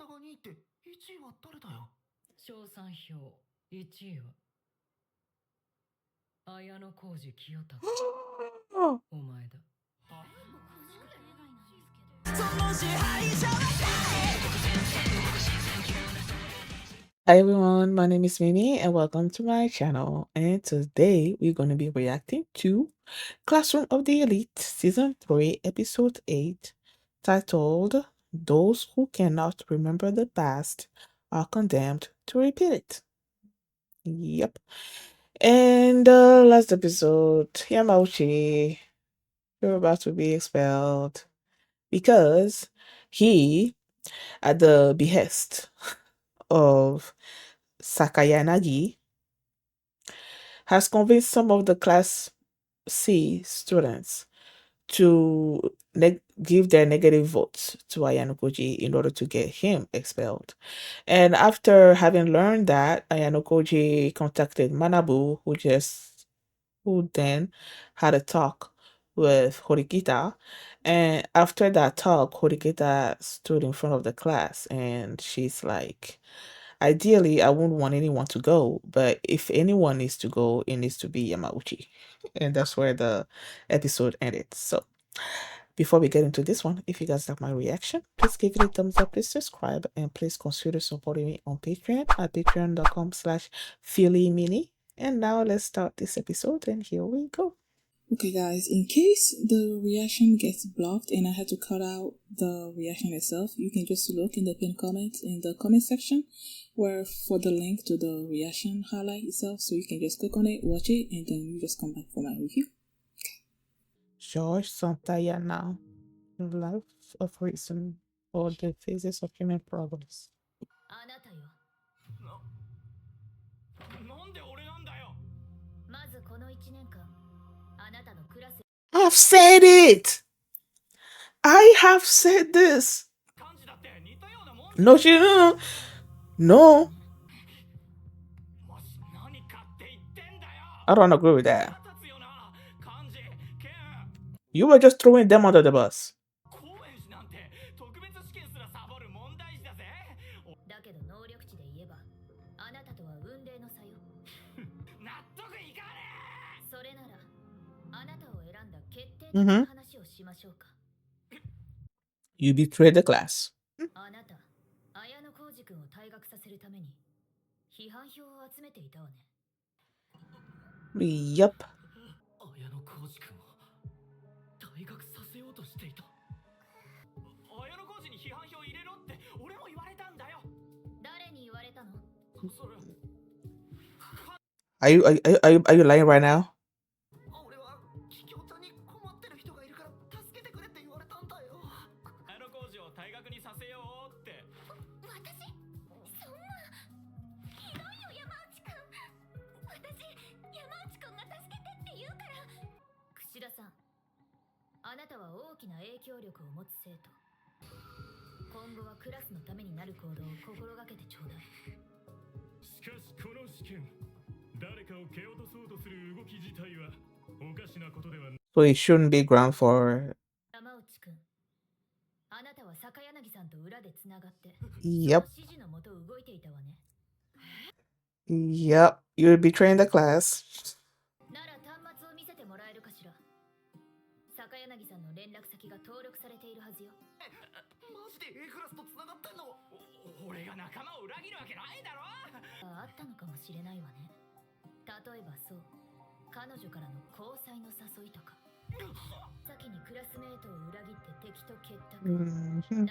が2位って1位は誰だよ。賞賛票1位は綾小路清隆。お前だ。Hi everyone, my name is Mimi and welcome to my channel. And today we're going to be reacting to Classroom of the Elite Season 3 Episode 8 titled Those Who Cannot Remember the Past Are Condemned to Repeat It. Yep. And last episode, Yamauchi, you're about to be expelled because he, at the behest of Sakayanagi, has convinced some of the Class C students to give their negative votes to Ayanokoji in order to get him expelled. And after having learned that, Ayanokoji contacted Manabe, who then had a talk with Horikita. And after that talk, Horikita stood in front of the class and she's like, ideally, I wouldn't want anyone to go, but if anyone needs to go, it needs to be Yamauchi. And that's where the episode ended. So, before we get into this one, if you guys like my reaction, please give it a thumbs up, please subscribe, and please consider supporting me on Patreon at patreon.com/philly-mini. And now let's start this episode, and here we go. Okay guys, in case the reaction gets blocked and I had to cut out the reaction itself, you can just look in the pinned comment in the comment section where for the link to the reaction highlight itself, so you can just click on it, watch it, and then you just come back for my review. George Santayana, Life of Reason, or the Phases of Human Progress. I've said it! I have said this! No, she no. No. I don't agree with that. You were just throwing them under the bus. Mm-hmm. You betrayed the class. Yep. Are you lying right now? So it shouldn't be ground for. Yep. Yep. You're betraying the class. Mhm.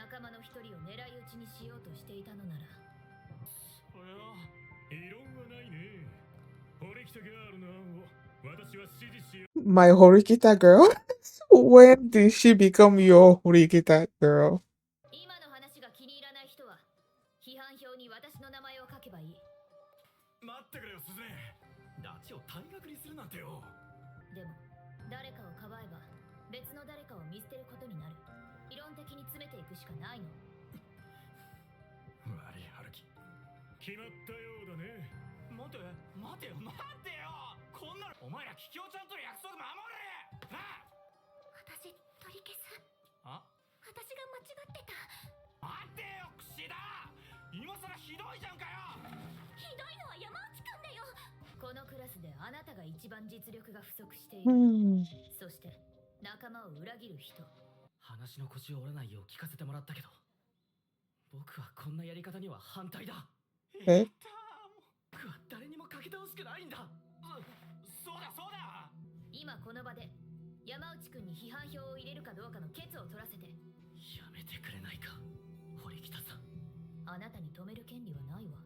My Horikita girl? When did she become your Horikita girl? このクラスであなたが一番実力が不足している。そして仲間を裏切る人。話の腰を折らないよう聞かせてもらったけど、僕はこんなやり方には反対だ。え僕は誰にもかけてほしくないんだ。そうだそうだ。今この場で山内くんに批判票を入れるかどうかの決を取らせて。やめてくれないか、堀北さん。あなたに止める権利はないわ。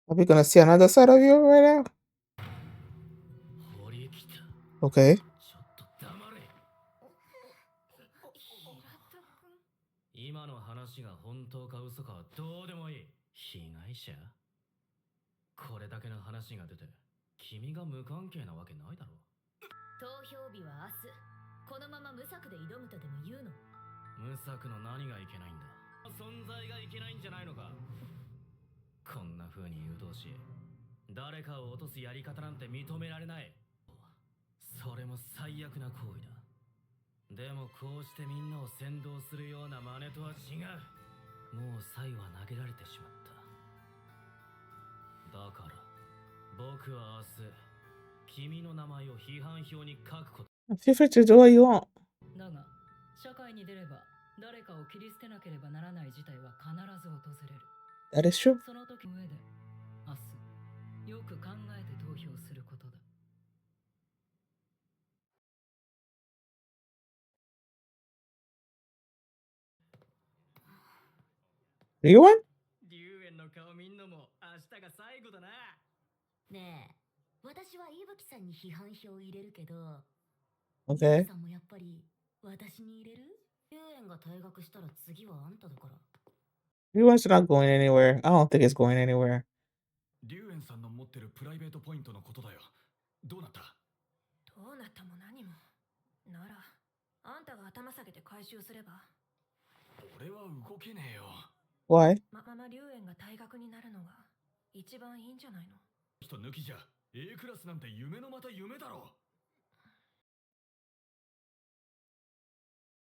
Are we gonna see another side of you right now? 堀北。Okay. ちょっと黙れ。今の話が本当か嘘かはどうでもいい。被害者？これだけの話が出て、君が無関係なわけないだろう。投票日は明日。このまま無策で挑むとでも言うの？無策の何がいけないんだ。存在がいけないんじゃないのか。こんな風に誘導し、誰かを落とすやり方なんて認められない。それも最悪な行為だ。でもこうしてみんなを先導するような真似とは違う。もうサイは投げられてしまった。だから僕は明日君の名前を批判票に書くこと。 Feel free to do what you want. だが社会に出れば誰かを切り捨てなければならない事態は必ず訪れる。 That is true. その時の上で明日よく考えて投票することだ。Ryuen? 龍炎の顔見んのも明日が最後だな。ねえ、私は伊吹さんに批判票を入れるけど、 Okay. さんもやっぱり私に入れる？龍炎が退学したら次はあんただから。 Ryuen's not going anywhere. I don't think it's going anywhere. 龍炎さんの持ってるプライベートポイントのことだよ。どうなった？どうなったも何も。ならあんたが頭下げて回収すれば。俺は動けねえよ。 Why? まま龍炎が退学になるのが一番いいんじゃないの。人抜きじゃ A クラスなんて夢のまた夢だろ。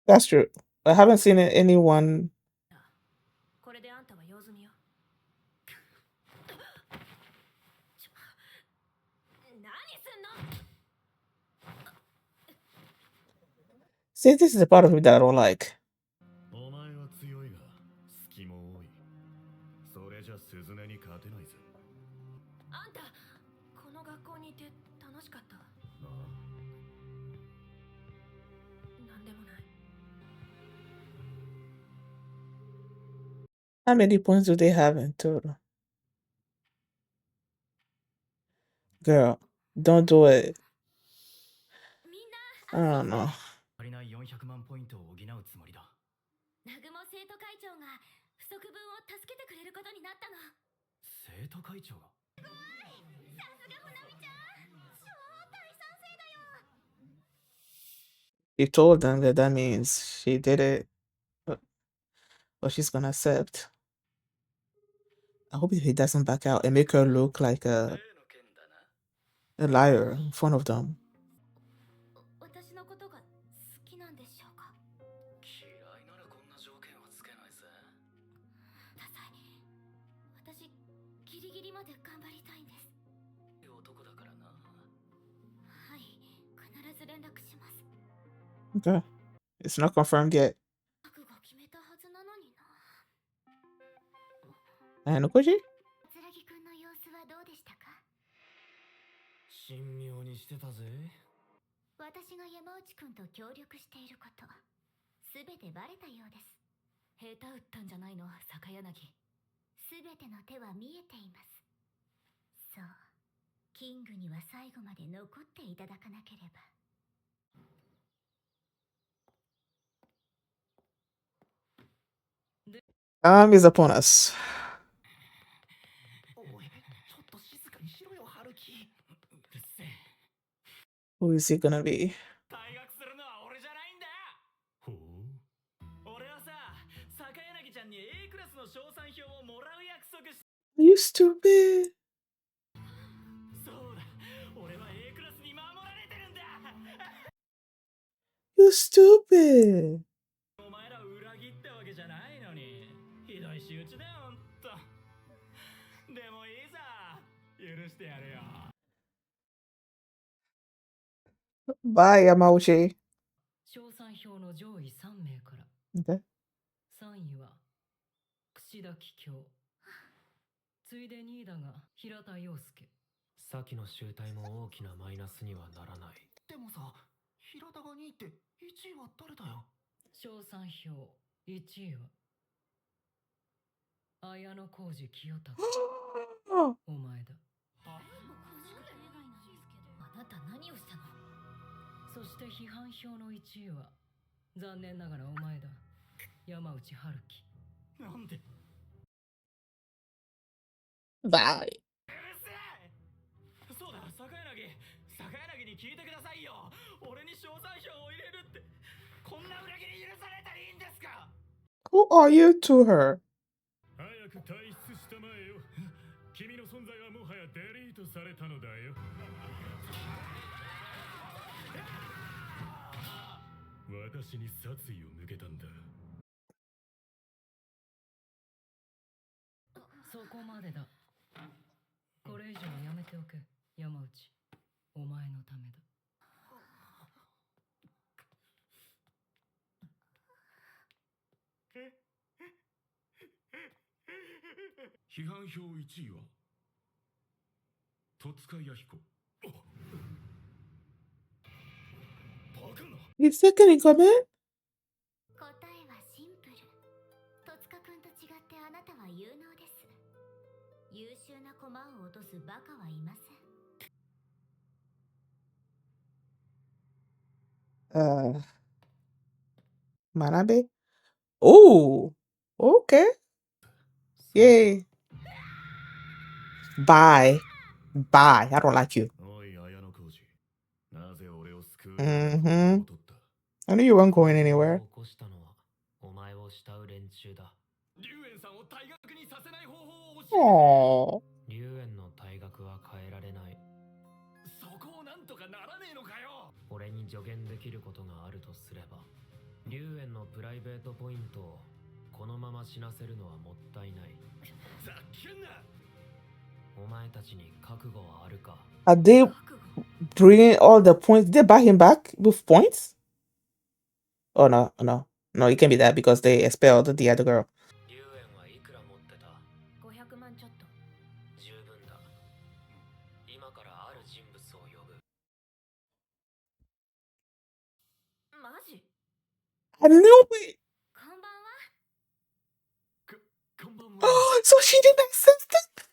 That's true. I haven't seen anyone. これであんたは用済みよ。何すんの。 See, this is the part of me that I don't like. お前は強いが隙も多い。それじゃスズネに勝てないぜ。あんたこの学校にいて楽しかった？なんでもない。 How many points do they have in total? Girl, don't do it. みん I don't know. 足りない400万ポイントを補うつもりだ。な南雲生徒会長が不足分を助けてくれることになったの。生徒会長が？さすがほなみちゃん、超大賛成だよ。 She told them that that means she did it, but she's gonna accept. I hope he doesn't back out and make her look like a liar in front of them. 私のことが好きなんでしょうか。嫌いならこんな条件はつけないぜ。ダサい。私ギリギリまで頑張りたいんです。男だからな。はい、必ず連絡します。 Okay. It's not confirmed yet. 覚悟決めたはずなのにな。 Ayanokoji? 桂木くんの様子はどうでしたか？神妙にしてたぜ。私が山内くんと協力していること、すべてバレたようです。下手打ったんじゃないの、坂柳。すべての手は見えています。そう、キングには最後まで残っていただかなければ。 Time is upon us. おい、ちょっと静かにしろよ、春樹。うるせえ。 Who is he gonna be? 退学するのは俺じゃないんだよ。ほう。俺はさ、坂柳ちゃんに A クラスの賞賛票をもらう約束し。 You stupid. そうだ、俺は A クラスに守られてるんだ。 You stupid. お前ら裏切ったわけじゃないのに、ひどい仕打ちだよ、ほんと。でもいいさ、許してやるよ。Bye, Yamauchi. 賞賛票の上位3名から Okay. 3位は櫛田桔梗、ついで2位だが平田陽介。先の集大も大きなマイナスにはならない。でもさ、平田が2位って1位は誰だよ。賞賛票1位は綾小路清隆。お前だ。あなた何をしたの？そして批判票の1位は残念ながらお前だ、山内春樹。なんで Bye. そうだ、坂柳に聞いてくださいよ。俺に賞賛票を入れるって、こんな裏切り許されたらいいんですか。 Who are you to her? 早く退出したまえよ。君の存在はもはやデリートされたのだよ。私に殺意を向けたんだ。そこまでだ。これ以上やめておけ、山内。お前のためだ。批判票1位は戸塚弥彦。バカな。 He's second in command? 答えはシンプル。戸塚くんと違ってあなたは有能です。優秀な駒を落とすバカはいません。Manabe? Oh, okay. Yay. Bye. Bye. I don't like you. おい、綾小路。なぜ俺を救う Mhm. を取った。 I knew you weren't going anywhere. 起こしたのはお前を慕う連中だ。龍炎さんを退学にさせない方法を教えて。 Aww. 龍炎の退学は変えられない。そこをなんとかならねえのかよ。俺に助言できることがあるとすれば、龍炎のプライベートポイントをこのまま死なせるのはもったいない。ざけんな。お前たちに覚悟はあるか。 Are they bringing all the points? Did they buy him back with points? Oh, no, no. No, it can't be that because they expelled the other girl. 龍炎はいくら持ってた？500万ちょっと。十分だ。今からある人物を呼ぶ。マジ？ I knew it. こんばんは。こんばんは。 So she didn't accept it.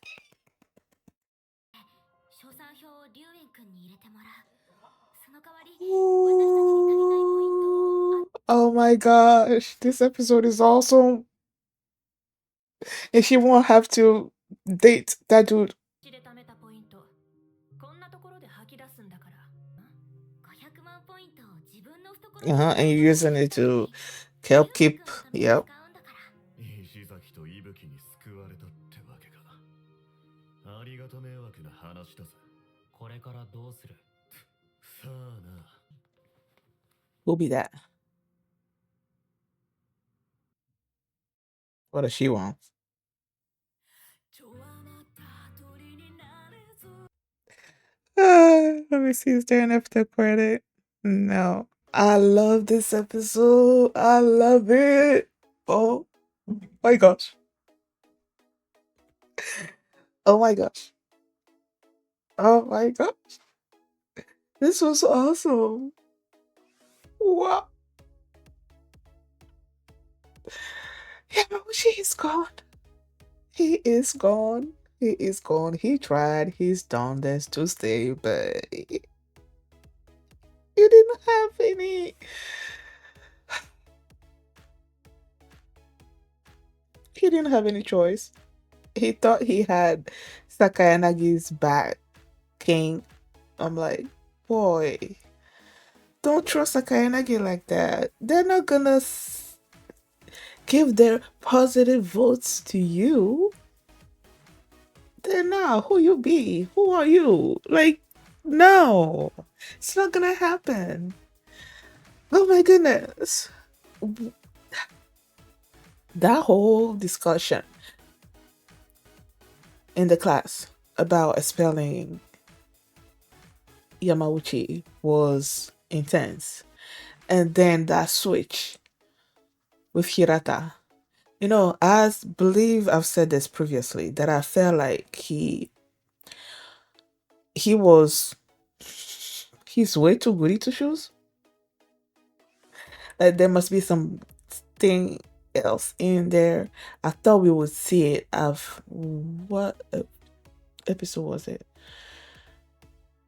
賞賛票を龍炎くんに入れてもらう。その代わり、私たちに足りないポイントを。 Oh my gosh, this episode is awesome. And she won't have to date that dude. で貯めたポイント、こんなところで吐き出すんだから。500万ポイントを自分の懐 And you're using it to help keep. Yep. 石崎と伊吹に救われたってわけか。ありがた迷惑な話だぜ。これからどうする？さあな。 Who'll be that? What does she want? Let me see. Is there an after credit? No. I love this episode. I love it. Oh my gosh. Oh my gosh. Oh my gosh. This was awesome. Wow. Yamauchi is gone. He is gone. He is gone. He tried his darndest to stay, but he didn't have any. He didn't have any choice. He thought he had Sakayanagi's backing. I'm like, boy, don't trust Sakayanagi like that. They're not gonna give their positive votes to you. They're not. Who you be? Who are you? Like, no. It's not gonna happen. Oh my goodness. That whole discussion in the class about expelling Yamauchi was intense. And then that switch with Hirata. As believe I've said this previously, that I felt like he was he's way too goody to shoes. Like there must be something else in there. I thought we would see it of what episode was it?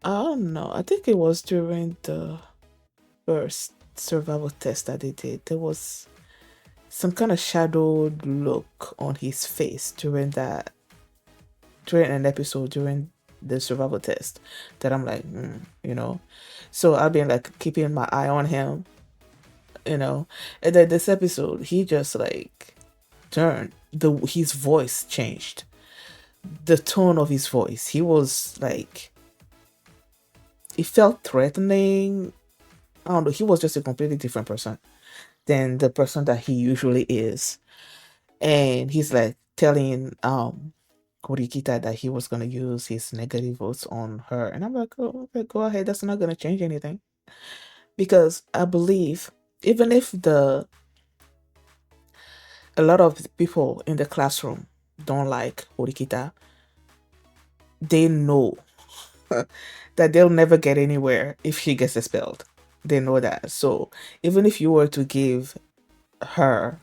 I don't know. I think it was during the first survival test that they did. There was some kind of shadowed look on his face during an episode during the survival test that I'm like, So I've been like keeping my eye on him, and then this episode he just like turned his voice changed, the tone of his voice. He was like, it felt threatening. I don't know. He was just a completely different person than the person that he usually is. And he's like telling Horikita that he was gonna use his negative votes on her. And I'm like, oh, okay, go ahead. That's not gonna change anything. Because I believe even if a lot of people in the classroom don't like Horikita, they know that they'll never get anywhere if she gets expelled. They know that. So even if you were to give her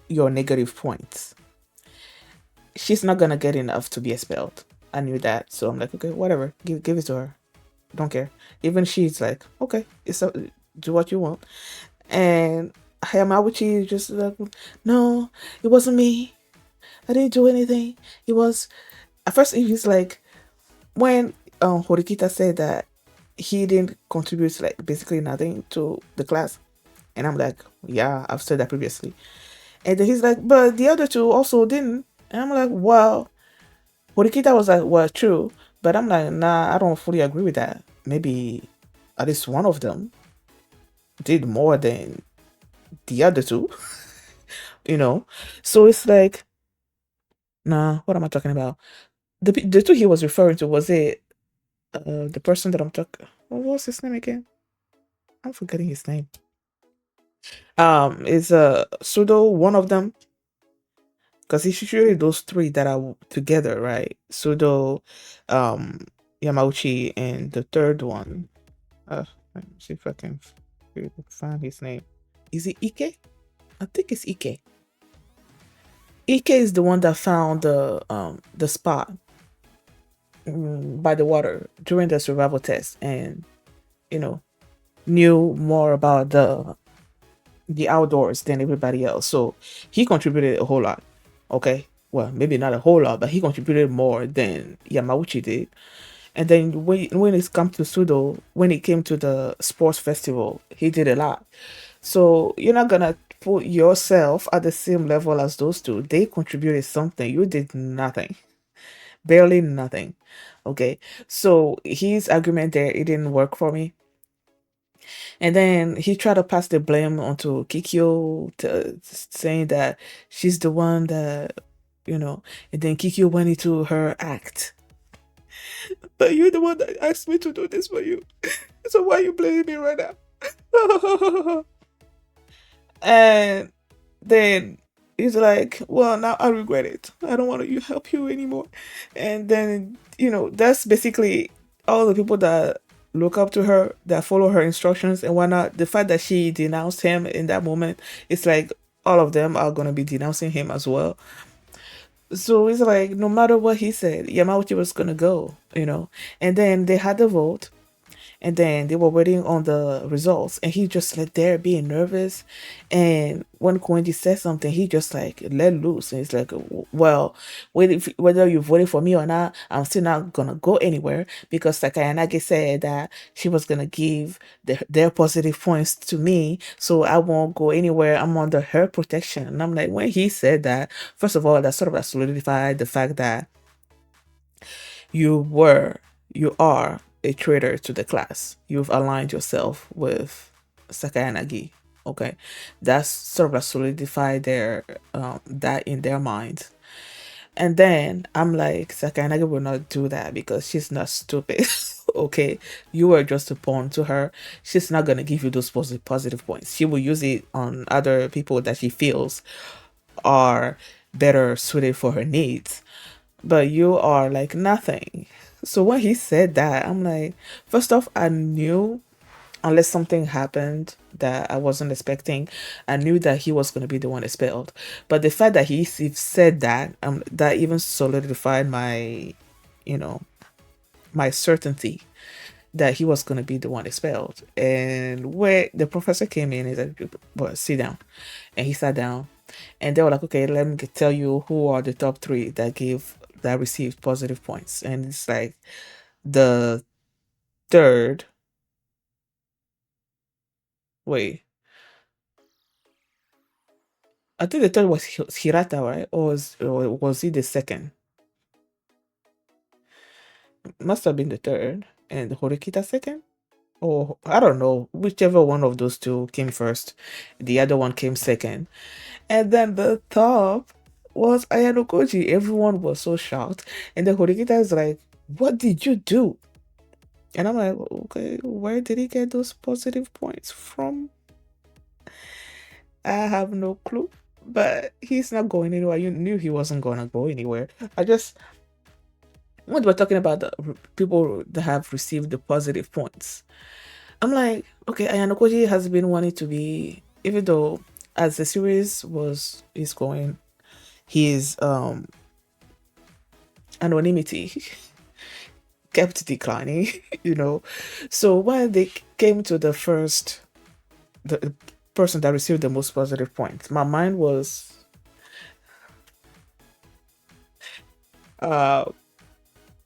your negative points, she's not gonna get enough to be expelled. I knew that. So I'm like, okay, whatever. Give it to her. Don't care. Even she's like, okay, do what you want. And Hayamaguchi is just like, no, it wasn't me. I didn't do anything. It was, at first he's like, when Horikita said that he didn't contribute like basically nothing to the class, and I'm like, yeah, I've said that previously. And then he's like, but the other two also didn't. And I'm like, well, Horikita was like, well, true. But I'm like, nah, I don't fully agree with that. Maybe at least one of them did more than the other two, So it's like, nah, what am I talking about? The two he was referring to, was it the person that I'm talking? What was his name again? I'm forgetting his name. Is Sudo one of them? Because it's usually those three that are together, right? Sudo, Yamauchi, and the third one. Let me see if I can find his name. Is it Ike? I think it's Ike. Ike is the one that found the spot by the water during the survival test, and knew more about the outdoors than everybody else. So he contributed a whole lot. Okay, well, maybe not a whole lot, but he contributed more than Yamauchi did. And then when it comes to Sudo, when it came to the sports festival, he did a lot. So you're not gonna put yourself at the same level as those two. They contributed something. You did nothing. Barely nothing. Okay. So his argument there, it didn't work for me. And then he tried to pass the blame onto Kikyo, saying that she's the one that, and then Kikyo went into her act. But you're the one that asked me to do this for you. So why are you blaming me right now? And then he's like, well, now I regret it. I don't want to help you anymore. And then, that's basically all the people that look up to her, that follow her instructions and whatnot. The fact that she denounced him in that moment, it's like all of them are going to be denouncing him as well. So it's like, no matter what he said, Yamauchi was going to go, And then they had the vote. And then they were waiting on the results, and he just let there being nervous. And when Koenji said something, he just like let loose, and it's like, well, whether you voted for me or not, I'm still not gonna go anywhere, because Sakayanagi said that she was gonna give their positive points to me, so I won't go anywhere. I'm under her protection. And I'm like, when he said that, first of all, that sort of solidified the fact that you are a traitor to the class. You've aligned yourself with Sakayanagi. Okay, that's sort of solidified their that in their minds. And then I'm like, Sakayanagi will not do that because she's not stupid. okay, you were just a pawn to her. She's not gonna give you those positive points. She will use it on other people that she feels are better suited for her needs. But you are like nothing. So when he said that, I'm like, first off, I knew, unless something happened that I wasn't expecting, I knew that he was going to be the one expelled. But the fact that he said that, that even solidified my, you know, my certainty that he was going to be the one expelled. And where the professor came in, he said, well, sit down. And he sat down. And they were like, okay, let me tell you who are the top 3 that received positive points. And it's like the third. Wait, I think the third was Hirata, right? Or was he the second? Must have been the third. And Horikita second? Or I don't know. Whichever one of those two came first. The other one came second. And then the top was Ayanokoji. Everyone was so shocked. And then Horikita is like, what did you do? And I'm like, okay, where did he get those positive points from? I have no clue. But he's not going anywhere. You knew he wasn't going to go anywhere. When we're talking about the people that have received the positive points, I'm like, okay, Ayanokoji has been wanting to be, even though as the series is going, his anonymity kept declining, you know. So when they came to the person that received the most positive points, my mind was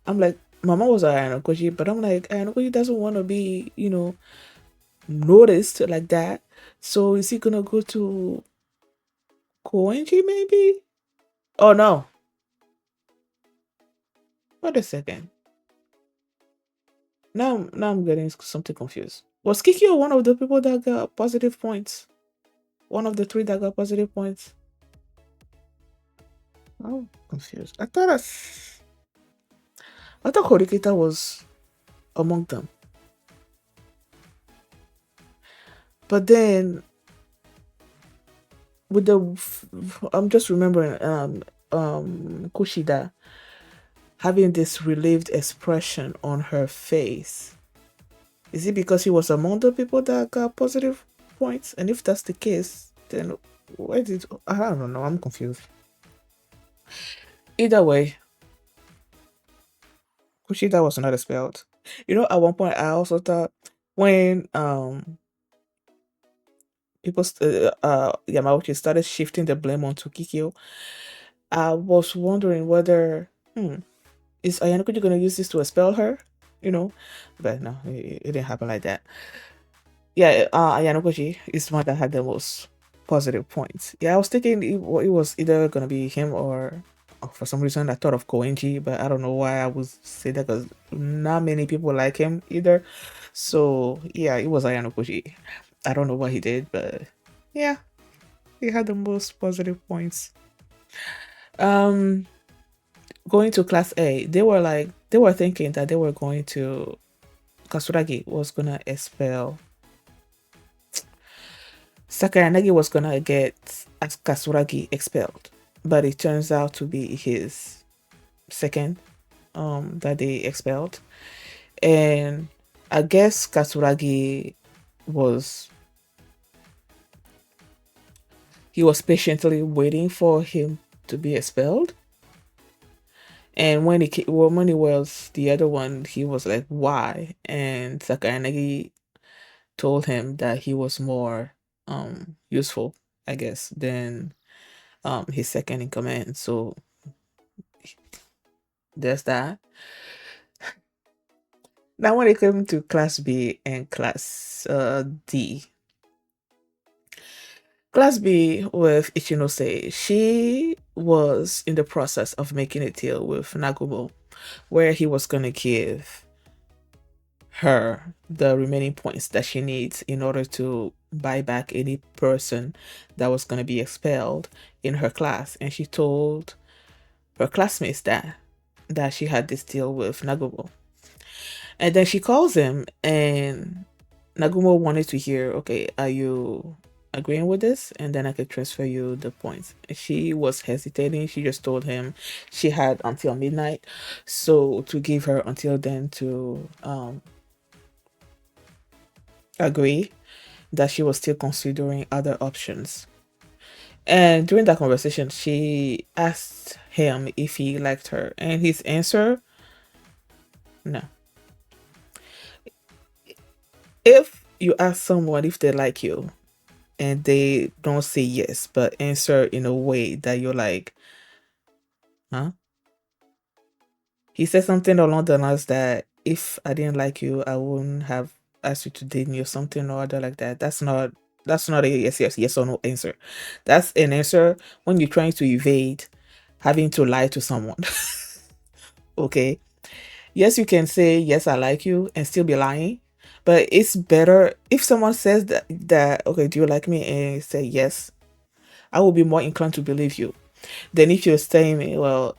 I'm like, Mama was Ayanokoji, but I'm like, Ayanokoji doesn't want to be, noticed like that. So is he gonna go to Koenji maybe? Oh no. Wait a second. Now I'm getting something confused. Was Kikyo one of the people that got positive points? One of the 3 that got positive points? I'm confused. I thought Horikita was among them. But then with I'm just remembering Kushida having this relieved expression on her face. Is it because he was among the people that got positive points? And if that's the case, then why did I don't know, I'm confused. Either way, Kushida was not expelled. At one point I also thought when people Yamauchi started shifting the blame onto Kikyo, I was wondering whether is Ayanokoji gonna use this to expel her? But no, it didn't happen like that. Yeah, Ayanokoji is the one that had the most positive points. Yeah, I was thinking it was either gonna be him or for some reason I thought of Koenji, but I don't know why I would say that because not many people like him either. So yeah, it was Ayanokoji. I don't know what he did, but yeah, he had the most positive points. Going to class A, they were thinking that they were going to Kasuragi was gonna expel Sakayanagi was gonna get Kasuragi expelled, but it turns out to be his second that they expelled. And I guess Kasuragi was patiently waiting for him to be expelled. And when he was the other one, he was like, why? And Sakayanagi told him that he was more useful, I guess, than his second in command. So there's that. Now when it came to class B and class D. Class B with Ichinose, she was in the process of making a deal with Nagumo, where he was gonna give her the remaining points that she needs in order to buy back any person that was going to be expelled in her class. And she told her classmates that she had this deal with Nagumo. And then she calls him, and Nagumo wanted to hear, okay, are you agreeing with this? And then I could transfer you the points. She was hesitating. She just told him she had until midnight. So to give her until then to agree that she was still considering other options. And during that conversation, she asked him if he liked her. And his answer, no. If you ask someone if they like you and they don't say yes, but answer in a way that you're like, huh? He said something along the lines that if I didn't like you, I wouldn't have asked you to date me or something or other like that. That's not a yes or no answer. That's an answer when you're trying to evade having to lie to someone. Okay. Yes, you can say yes, I like you and still be lying. But it's better if someone says that okay, do you like me? And you say yes, I will be more inclined to believe you than if you're saying, well,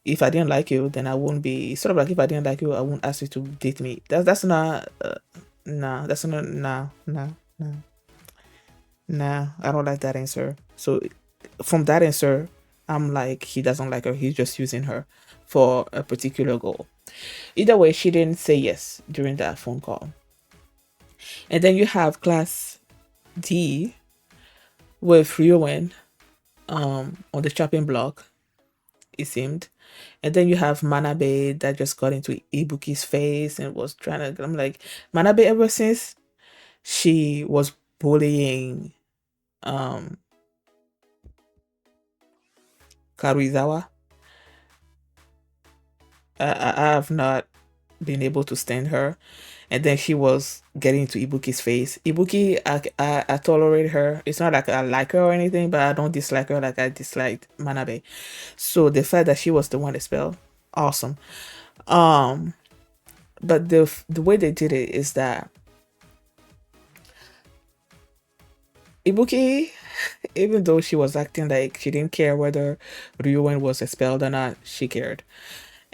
if I didn't like you, then I wouldn't be sort of like if I didn't like you, I wouldn't ask you to date me. That's not nah, that's not nah. I don't like that answer. So from that answer, I'm like he doesn't like her. He's just using her for a particular goal. Either way, she didn't say yes during that phone call. And then you have class D with Ryuen on the chopping block, it seemed. And then you have Manabe that just got into Ibuki's face and was trying to. I'm like, Manabe ever since she was bullying um Karuizawa, I have not been able to stand her. And then she was getting into Ibuki's face. Ibuki, I tolerate her. It's not like I like her or anything, but I don't dislike her like I disliked Manabe. So the fact that she was the one expelled, awesome. Um, but the way they did it is that Ibuki, even though she was acting like she didn't care whether Ryuen was expelled or not, she cared.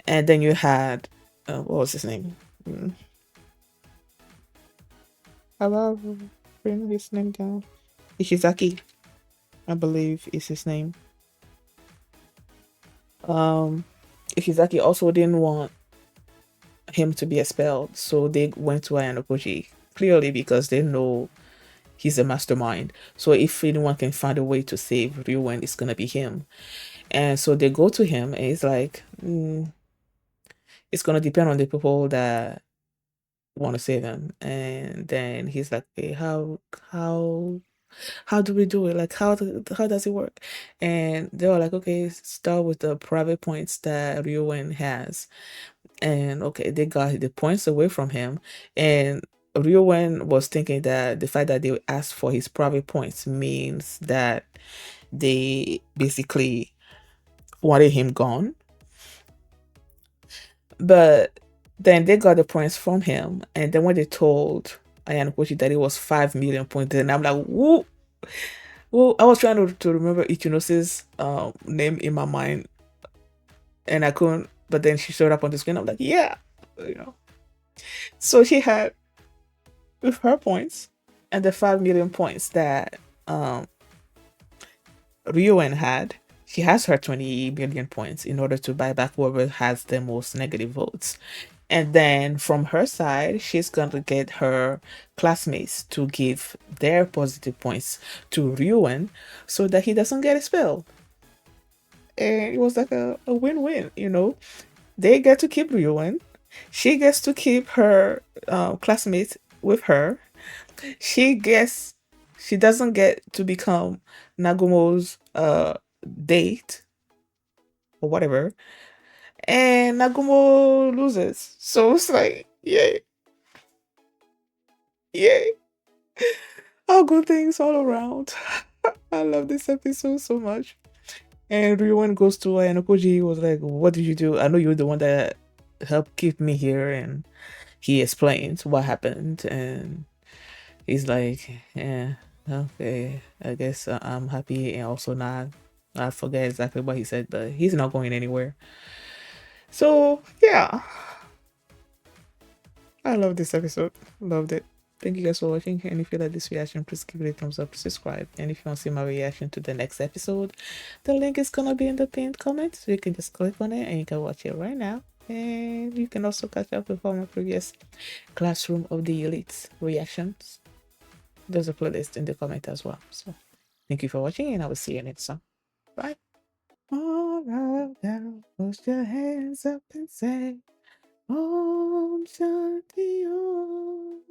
And then you had, what was his name? How about bring his name down? Ishizaki, I believe is his name. Um, Ishizaki also didn't want him to be expelled, so they went to Ayanokoji clearly because they know he's a mastermind. So if anyone can find a way to save Ryuen, it's gonna be him. And so they go to him, and it's like, it's gonna depend on the people that want to save him. And then he's like, hey, how do we do it? Like how does it work? And they were like, okay, start with the private points that Ryuen has. And okay, they got the points away from him. And Ryuen was thinking that the fact that they asked for his private points means that they basically wanted him gone. But then they got the points from him. And then when they told Ayanokoji that it was 5 million points, then I'm like, whoa. Well, I was trying to remember Ichinose's name in my mind, and I couldn't. But then she showed up on the screen. I'm like, yeah, you know. So she had with her points and the 5 million points that Ryuen had. She has her 20 million points in order to buy back whoever has the most negative votes. And then from her side, she's going to get her classmates to give their positive points to Ryuen so that he doesn't get expelled. And it was like a win-win, you know. They get to keep Ryuen. She gets to keep her classmates with her. She doesn't get to become Nagumo's date or whatever. And Nagumo loses. So it's like, yay. Yay. All good things all around. I love this episode so much. And Ryuen goes to Ayanokoji, was like, what did you do? I know you're the one that helped keep me here. And he explains what happened. And he's like, yeah, okay, I guess I'm happy and also not. I forget exactly what he said, but he's not going anywhere. So, yeah. I love this episode. Loved it. Thank you guys for watching. And if you like this reaction, please give it a thumbs up, subscribe. And if you want to see my reaction to the next episode, the link is gonna be in the pinned comment. So you can just click on it and you can watch it right now. And you can also catch up with all my previous Classroom of the Elite reactions. There's a playlist in the comment as well. So thank you for watching, and I will see you next time. Bye. All right now, put your hands up and say, Om Shanti Om.